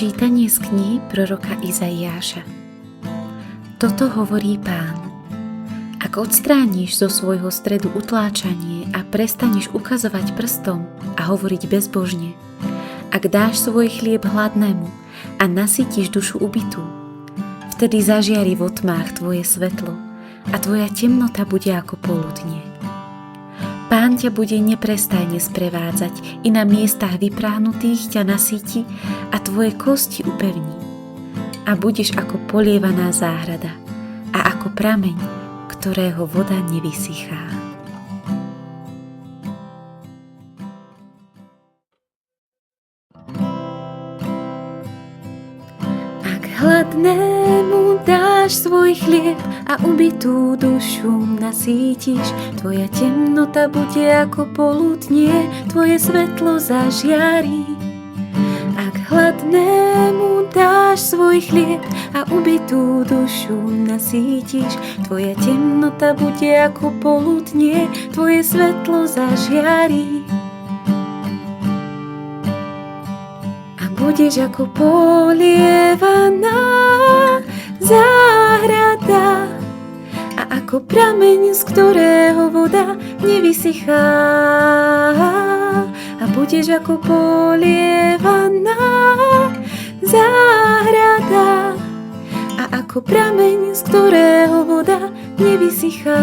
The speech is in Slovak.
Čítanie z knihy proroka Izaiáša. Toto hovorí Pán. Ak odstrániš zo svojho stredu utláčanie a prestaneš ukazovať prstom a hovoriť bezbožne, ak dáš svoj chlieb hladnému a nasytíš dušu ubitú, vtedy zažiari vo tmách tvoje svetlo a tvoja temnota bude ako poludnie. Pán ťa bude neprestajne sprevádzať i na miestach vypráhnutých ťa nasýti a tvoje kosti upevní. A budeš ako polievaná záhrada a ako prameň, ktorého voda nevysychá. Ak hladnému dáš svoj chlieb a ubitú dušu nasítiš, tvoja temnota bude ako poludnie, tvoje svetlo zažiarí. Ak hladnému dáš svoj chlieb a ubitú dušu nasítiš, tvoja temnota bude ako poludnie, tvoje svetlo zažiarí. A budeš ako polievaná záhrada a ako prameň, z ktorého voda nevysychá. A budeš ako polievaná záhrada a ako prameň, z ktorého voda nevysychá.